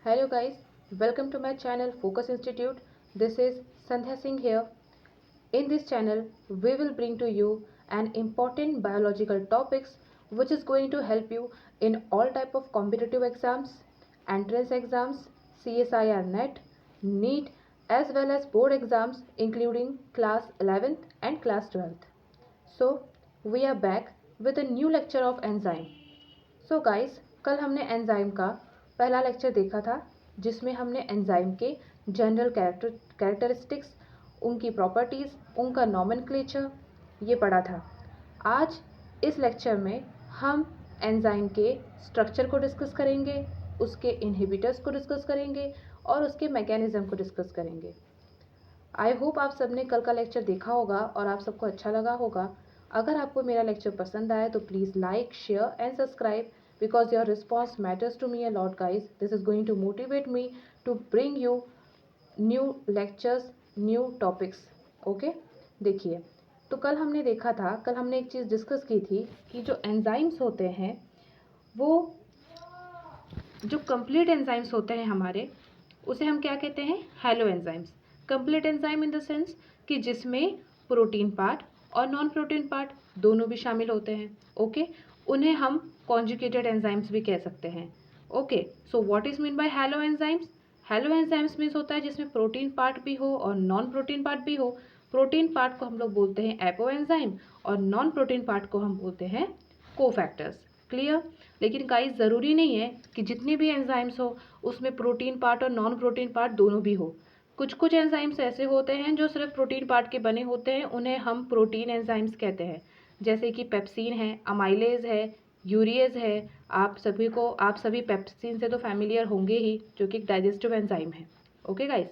Hello guys, welcome to my channel Focus Institute. This is Sandhya Singh here. In this channel, we will bring to you an important biological topics which is going to help you in all type of competitive exams, entrance exams, CSIR NET, NEET as well as board exams including class 11th and class 12th. So, we are back with a new lecture of enzyme. So guys, कल हमने enzyme का पहला lecture देखा था जिसमें हमने enzyme के general characteristics, उनकी प्रॉपर्टीज़, उनका नॉमेनक्लेचर ये पढ़ा था। आज इस लेक्चर में हम एंजाइम के स्ट्रक्चर को डिस्कस करेंगे, उसके इनहिबिटर्स को डिस्कस करेंगे और उसके मैकेनिज्म को डिस्कस करेंगे। आई होप आप सबने कल का लेक्चर देखा होगा और आप सबको अच्छा लगा होगा। अगर आपको मेरा लेक्चर पसंद आए तो please like, share and subscribe because your response matters to me a lot guys. This is going to motivate me to bring you new lectures, new topics. Okay, देखिए, तो कल हमने देखा था, कल हमने एक चीज़ डिस्कस की थी कि जो एंजाइम्स होते हैं वो जो कंप्लीट एंजाइम्स होते हैं हमारे, उसे हम क्या कहते हैं? Hello enzymes. Complete enzyme in the sense कि जिसमें प्रोटीन पार्ट और नॉन प्रोटीन पार्ट दोनों भी शामिल होते हैं। ओके, उन्हें हम कॉन्जुगेटेड एंजाइम्स भी कह सकते हैं। Okay, so what is mean by hello enzymes? Hello enzymes means होता है जिसमें प्रोटीन पार्ट भी हो और नॉन प्रोटीन पार्ट भी हो। प्रोटीन पार्ट को हम लोग बोलते हैं एपो एंजाइम और नॉन प्रोटीन पार्ट को हम बोलते हैं कोफैक्टर्स। क्लियर? लेकिन गाइस, ज़रूरी नहीं है कि जितनी भी एंजाइम्स हो उसमें प्रोटीन पार्ट और नॉन प्रोटीन पार्ट दोनों भी हो। कुछ कुछ एंजाइम्स ऐसे होते हैं जो सिर्फ प्रोटीन पार्ट के बने होते हैं, उन्हें हम प्रोटीन एंजाइम्स कहते हैं। जैसे कि पेप्सिन है, अमाइलेज है, यूरिएज है। आप सभी पेप्सिन से तो फैमिलियर होंगे ही, जो कि एक डाइजेस्टिव एंजाइम है। ओके गाइस,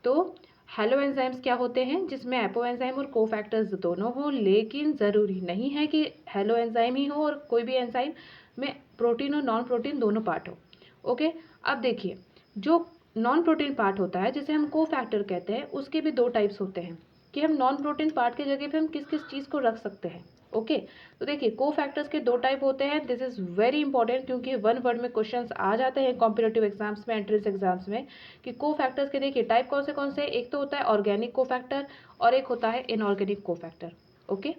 तो हैलो एंजाइम्स क्या होते हैं? जिसमें एपो एंजाइम और कोफैक्टर्स दोनों हो, लेकिन ज़रूरी नहीं है कि हैलो एंजाइम ही हो और कोई भी एंजाइम में प्रोटीन और नॉन प्रोटीन दोनों पार्ट हो। ओके, अब देखिए, जो नॉन प्रोटीन पार्ट होता है जिसे हम कोफैक्टर कहते हैं, उसके भी दो टाइप्स होते हैं कि हम नॉन प्रोटीन पार्ट की जगह पे हम किस किस चीज़ को रख सकते हैं। ओके, तो देखिए, कोफैक्टर्स के दो टाइप होते हैं। दिस इज़ वेरी इंपॉर्टेंट क्योंकि वन वर्ड में क्वेश्चंस आ जाते हैं कॉम्पिटिटिव एग्जाम्स में, एंट्रेंस एग्जाम्स में, कि कोफैक्टर्स के देखिए टाइप कौन से एक तो होता है ऑर्गेनिक कोफैक्टर और एक होता है इनऑर्गेनिक कोफैक्टर। ओके,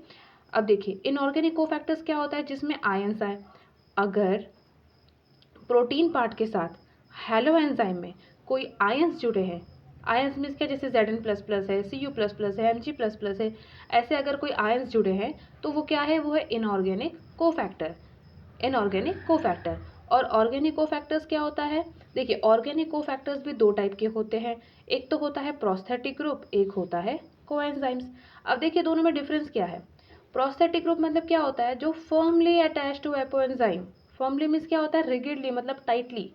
अब देखिए, इनऑर्गेनिक कोफैक्टर्स क्या होता है? जिसमें आयंस आए। अगर प्रोटीन पार्ट के साथ हैलो एंजाइम में कोई आयंस जुड़े हैं, आयंस मीन्स क्या? जैसे Zn++ है, Cu++ है, Mg++ है, ऐसे अगर कोई आयंस जुड़े हैं तो वो क्या है? वो है इनऑर्गेनिक कोफैक्टर। Inorganic cofactor. और ऑर्गेनिक कोफैक्टर्स क्या होता है? देखिए, ऑर्गेनिक कोफैक्टर्स भी दो टाइप के होते हैं। एक तो होता है प्रोस्थेटिक ग्रुप, एक होता है कोएंजाइम्स। अब देखिए, दोनों में डिफरेंस क्या है? प्रोस्थेटिक ग्रुप मतलब क्या होता है? जो firmly attach to apoenzyme. Firmly means क्या होता है? रिगिडली मतलब टाइटली।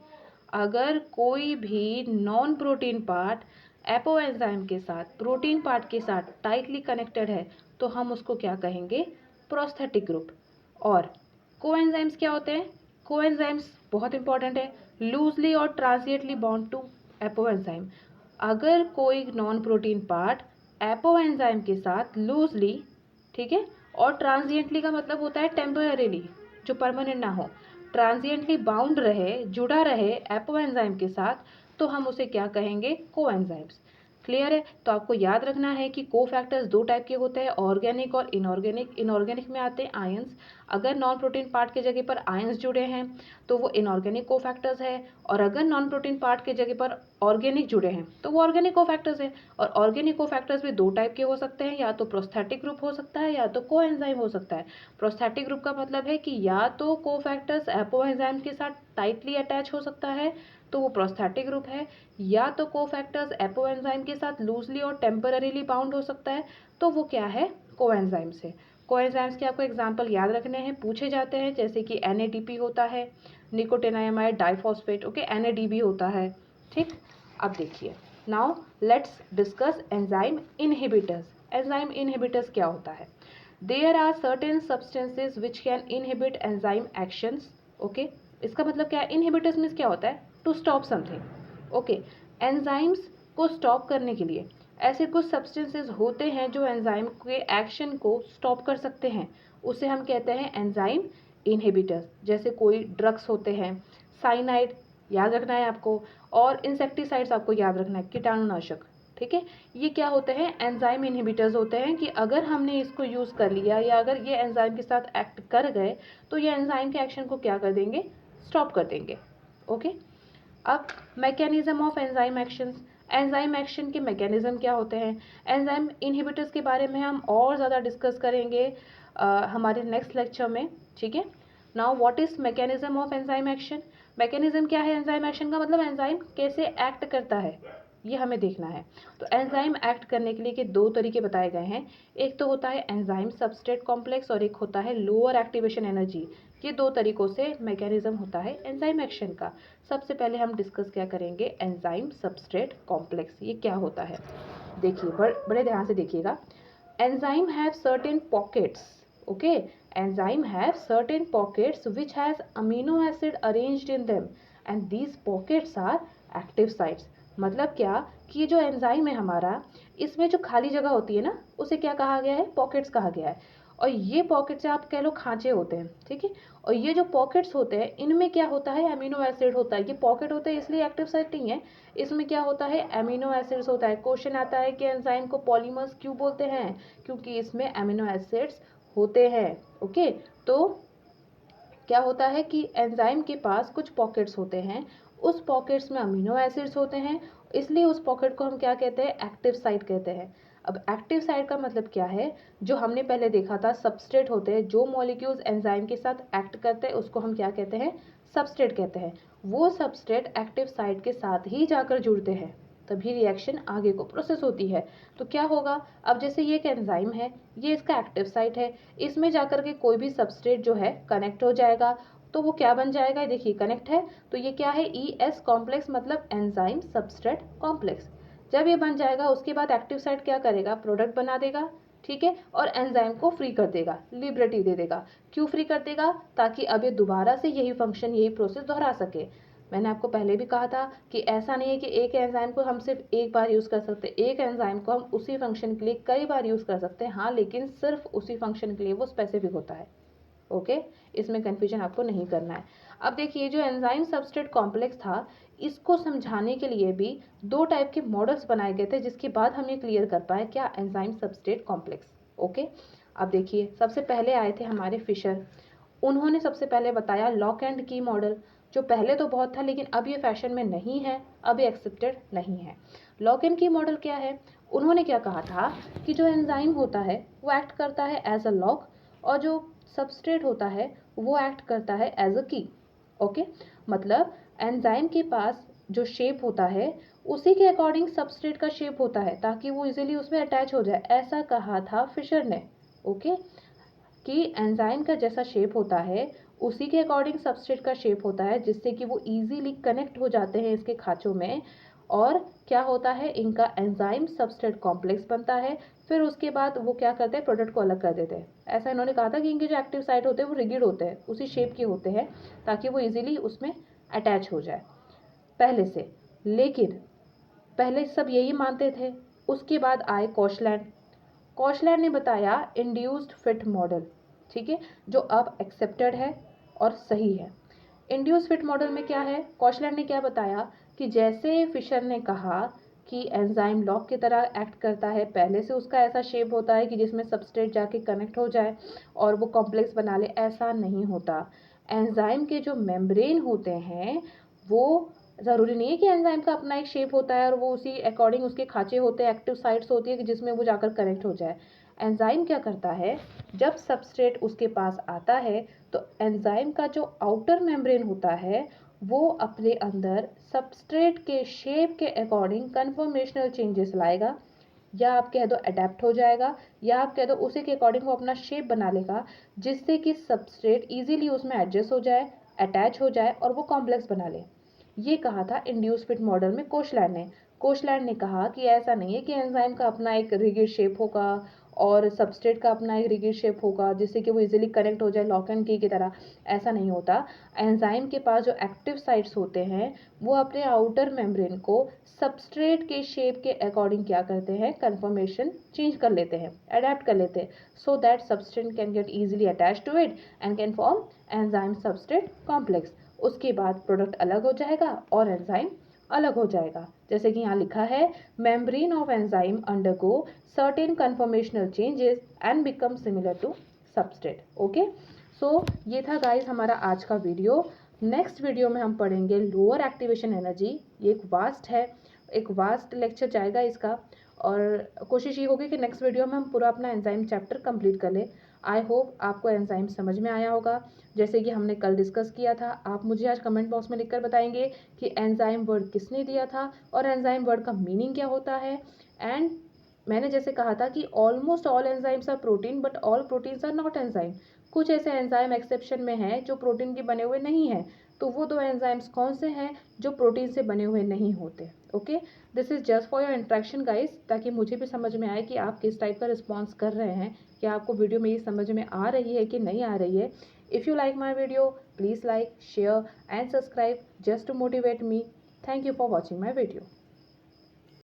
अगर कोई भी नॉन प्रोटीन पार्ट एपोएंजाइम के साथ, प्रोटीन पार्ट के साथ टाइटली कनेक्टेड है तो हम उसको क्या कहेंगे? Prosthetic group. और कोएंजाइम्स क्या होते हैं? कोएंजाइम्स बहुत इंपॉर्टेंट है, लूजली और ट्रांजिएंटली बॉन्ड टू एपोएंजाइम। अगर कोई नॉन प्रोटीन पार्ट एपोएंजाइम के साथ लूजली, ठीक है, और ट्रांजिएंटली का मतलब होता है टेम्पररीली, जो परमानेंट ना हो, ट्रांजिएंटली बाउंड रहे, जुड़ा रहे एपोएंजाइम के साथ, तो हम उसे क्या कहेंगे? कोएंजाइम्स। क्लियर है? तो आपको याद रखना है कि कोफैक्टर्स दो टाइप के होते हैं, ऑर्गेनिक और इनऑर्गेनिक। इनऑर्गेनिक में आते हैं आयंस। अगर नॉन प्रोटीन पार्ट के जगह पर आयंस जुड़े हैं तो वो इनऑर्गेनिक कोफैक्टर्स है, और अगर नॉन प्रोटीन पार्ट के जगह पर ऑर्गेनिक जुड़े हैं तो वो ऑर्गेनिक कोफैक्टर्स है। और ऑर्गेनिक कोफैक्टर्स भी दो टाइप के हो सकते हैं, या तो प्रोस्थेटिक ग्रुप हो सकता है या तो कोएंजाइम हो सकता है। प्रोस्थेटिक ग्रुप का मतलब है कि या तो कोफैक्टर्स एपोएंजाइम के साथ टाइटली अटैच हो सकता है तो वो प्रोस्थेटिक ग्रुप है, या तो कोफैक्टर्स एपोएंजाइम के साथ लूजली और टेम्पररीली बाउंड हो सकता है तो वो क्या है? कोएंजाइम्स है। कोएंजाइम्स के आपको एग्जाम्पल याद रखने हैं, पूछे जाते हैं, जैसे कि NADP होता है, निकोटिनामाइड डाइफॉस्फेट। ओके, NADB होता है। ठीक, अब देखिए, now let's discuss enzyme inhibitors. Enzyme inhibitors क्या होता है? There are certain substances which can inhibit enzyme actions. Okay, इसका मतलब क्या है? इनहिबिटर्स मीन्स क्या होता है? To stop something. Okay, enzymes को स्टॉप करने के लिए ऐसे कुछ सब्सटेंसेस होते हैं जो एंजाइम के एक्शन को स्टॉप कर सकते हैं, उसे हम कहते हैं एंजाइम इनहिबिटर्स। जैसे कोई ड्रग्स होते हैं, साइनाइड याद रखना है आपको, और इंसेक्टिसाइड्स आपको याद रखना है, कीटाणुनाशक, ठीक है। ये क्या होते हैं, एंजाइम इनहिबिटर्स होते हैं कि अगर हमने इसको यूज़ कर लिया या अगर ये एंजाइम के साथ एक्ट कर गए तो ये एंजाइम के एक्शन को क्या कर देंगे, स्टॉप कर देंगे। ओके, अब mechanism of enzyme actions, enzyme action के मैकेनिज्म क्या होते हैं। एंजाइम इनहिबिटर्स के बारे में हम और ज़्यादा डिस्कस करेंगे हमारे नेक्स्ट लेक्चर में, ठीक है। Now what is mechanism of enzyme action, mechanism क्या है एंजाइम एक्शन का, मतलब एंजाइम कैसे एक्ट करता है ये हमें देखना है। तो एंजाइम एक्ट करने के लिए के दो तरीके बताए गए हैं, एक तो होता है एंजाइम सबस्ट्रेट कॉम्प्लेक्स और एक होता है लोअर एक्टिवेशन एनर्जी। ये दो तरीकों से मैकेनिज्म होता है एंजाइम एक्शन का। सबसे पहले हम डिस्कस क्या करेंगे, एंजाइम सबस्ट्रेट कॉम्प्लेक्स, ये क्या होता है। देखिए बड़े ध्यान से देखिएगा, enzyme have certain pockets, okay, enzyme have certain pockets which has amino acid arranged in them and these pockets are active sites. मतलब क्या कि जो एंजाइम है हमारा, इसमें जो खाली जगह होती है ना, उसे क्या कहा गया है, पॉकेट्स कहा गया है। और ये पॉकेट्स आप कह लो खांचे होते हैं, ठीक है। और ये जो पॉकेट्स होते हैं इनमें क्या होता है, अमीनो एसिड होता है। ये पॉकेट होते हैं इसलिए एक्टिव साइट नहीं है, इसमें क्या होता है, अमीनो एसिड्स होता है। क्वेश्चन आता है कि एंजाइम को पॉलीमर्स क्यों बोलते हैं, क्योंकि इसमें अमीनो एसिड्स होते हैं। ओके, तो क्या होता है कि एंजाइम के पास कुछ पॉकेट्स होते हैं, उस पॉकेट्स में अमीनो एसिड्स होते हैं, इसलिए उस पॉकेट को हम क्या कहते हैं, एक्टिव साइट कहते हैं। अब एक्टिव साइट का मतलब क्या है, जो हमने पहले देखा था सबस्ट्रेट होते हैं, जो मॉलिक्यूल्स एंजाइम के साथ एक्ट करते हैं उसको हम क्या कहते हैं, सबस्ट्रेट कहते हैं। वो सबस्ट्रेट एक्टिव साइट के साथ ही जाकर जुड़ते हैं, तभी रिएक्शन आगे को प्रोसेस होती है। तो क्या होगा, अब जैसे ये एक एंजाइम है, ये इसका एक्टिव साइट है, इसमें जाकर के कोई भी सबस्ट्रेट जो है कनेक्ट हो जाएगा, तो वो क्या बन जाएगा, देखिए कनेक्ट है तो ये क्या है, ई एस कॉम्प्लेक्स, मतलब एंजाइम सबस्ट्रेट कॉम्प्लेक्स। जब ये बन जाएगा उसके बाद एक्टिव साइट क्या करेगा, प्रोडक्ट बना देगा, ठीक है, और एंजाइम को फ्री कर देगा, लिबर्टी दे देगा। क्यों फ्री कर देगा, ताकि अब ये दोबारा से यही फंक्शन यही प्रोसेस दोहरा सके। मैंने आपको पहले भी कहा था कि ऐसा नहीं है कि एक एंजाइम को हम सिर्फ एक बार यूज़ कर सकते, एक एंजाइम को हम उसी फंक्शन के लिए कई बार यूज़ कर सकते हैं, हाँ, लेकिन सिर्फ उसी फंक्शन के लिए वो स्पेसिफिक होता है। ओके, इसमें कन्फ्यूजन आपको नहीं करना है। अब देखिए जो एंजाइम सबस्ट्रेट कॉम्प्लेक्स था, इसको समझाने के लिए भी दो टाइप के मॉडल्स बनाए गए थे, जिसके बाद हम ये क्लियर कर पाए क्या, एंजाइम सबस्ट्रेट कॉम्प्लेक्स। ओके, अब देखिए सबसे पहले आए थे हमारे फिशर, उन्होंने सबसे पहले बताया लॉक एंड की मॉडल, जो पहले तो बहुत था लेकिन अब ये फैशन में नहीं है, अब ये एक्सेप्टेड नहीं है। लॉक एंड की मॉडल क्या है, उन्होंने क्या कहा था कि जो एंजाइम होता है वो एक्ट करता है एज अ लॉक, और जो सबस्ट्रेट होता है वो एक्ट करता है एज अ की। ओके, मतलब एंजाइम के पास जो शेप होता है उसी के अकॉर्डिंग सबस्ट्रेट का शेप होता है, ताकि वो इजीली उसमें अटैच हो जाए, ऐसा कहा था फिशर ने। ओके, कि एंजाइम का जैसा शेप होता है उसी के अकॉर्डिंग सबस्ट्रेट का शेप होता है, जिससे कि वो इजीली कनेक्ट हो जाते हैं इसके खांचों में, और क्या होता है, इनका एंजाइम सबस्ट्रेट कॉम्प्लेक्स बनता है। फिर उसके बाद वो क्या करते हैं, प्रोडक्ट को अलग कर देते हैं। ऐसा इन्होंने कहा था कि इनके जो एक्टिव साइट होते हैं वो रिगिड होते हैं, उसी शेप के होते हैं, ताकि वो इजीली उसमें अटैच हो जाए पहले से। लेकिन पहले सब यही मानते थे, उसके बाद आए कॉशलैंड। कॉशलैंड ने बताया इंड्यूस्ड फिट मॉडल, ठीक है, जो अब एक्सेप्टेड है और सही है। इंड्यूस्ड फिट मॉडल में क्या है, कॉशलैंड ने क्या बताया कि जैसे फिशर ने कहा कि एंजाइम लॉक की तरह एक्ट करता है, पहले से उसका ऐसा शेप होता है कि जिसमें सबस्ट्रेट जाके कनेक्ट हो जाए और वो कॉम्प्लेक्स बना ले, ऐसा नहीं होता। एंजाइम के जो मेम्ब्रेन होते हैं वो ज़रूरी नहीं है कि एंजाइम का अपना एक शेप होता है और वो उसी अकॉर्डिंग उसके खांचे होते हैं, एक्टिव साइट्स होती है कि जिसमें वो जाकर कनेक्ट हो जाए। एंजाइम क्या करता है, जब सबस्ट्रेट उसके पास आता है तो एंजाइम का जो आउटर मेम्ब्रेन होता है वो अपने अंदर सबस्ट्रेट के शेप के अकॉर्डिंग कन्फॉर्मेशनल चेंजेस लाएगा, या आप कह दो अडेप्ट हो जाएगा, या आप कह दो उसी के अकॉर्डिंग वो अपना शेप बना लेगा, जिससे कि सबस्ट्रेट इजीली उसमें एडजस्ट हो जाए, अटैच हो जाए और वो कॉम्प्लेक्स बना ले। ये कहा था इंड्यूस फिट मॉडल में कोशलैंड ने। कोशलैंड ने कहा कि ऐसा नहीं है कि एंजाइम का अपना एक रिगिड शेप होगा और सबस्ट्रेट का अपना एक रिगिड शेप होगा जिससे कि वो इजीली कनेक्ट हो जाए लॉक एंड की तरह, ऐसा नहीं होता। एंजाइम के पास जो एक्टिव साइट्स होते हैं वो अपने आउटर मेम्ब्रेन को सबस्ट्रेट के शेप के अकॉर्डिंग क्या करते हैं, कन्फर्मेशन चेंज कर लेते हैं, अडेप्ट कर लेते हैं, so that substrate can get easily attach to it and can form enzyme substrate complex. उसके बाद प्रोडक्ट अलग हो जाएगा और एंजाइम अलग हो जाएगा। जैसे कि यहाँ लिखा है, membrane of enzyme undergo certain conformational changes and become similar to substrate. Okay, so ये था गाइस हमारा आज का वीडियो। नेक्स्ट वीडियो में हम पढ़ेंगे लोअर एक्टिवेशन एनर्जी। ये एक वास्ट लेक्चर जाएगा इसका, और कोशिश ये होगी कि नेक्स्ट वीडियो में हम पूरा अपना एंजाइम चैप्टर कंप्लीट कर लें। आई होप आपको एंजाइम समझ में आया होगा। जैसे कि हमने कल डिस्कस किया था, आप मुझे आज कमेंट बॉक्स में लिखकर बताएंगे कि एंजाइम वर्ड किसने दिया था और एंजाइम वर्ड का मीनिंग क्या होता है। एंड मैंने जैसे कहा था कि almost all enzymes are protein but all proteins are not enzyme. कुछ ऐसे एंजाइम एक्सेप्शन में हैं जो प्रोटीन के बने हुए नहीं हैं। तो वो दो एंजाइम्स कौन से हैं जो प्रोटीन से बने हुए नहीं होते। Okay, this is just for your interaction guys, ताकि मुझे भी समझ में आए कि आप किस टाइप का रिस्पॉन्स कर रहे हैं, कि आपको वीडियो में ये समझ में आ रही है कि नहीं आ रही है। If you like my video, please like, share and subscribe just to motivate me. Thank you for watching my video.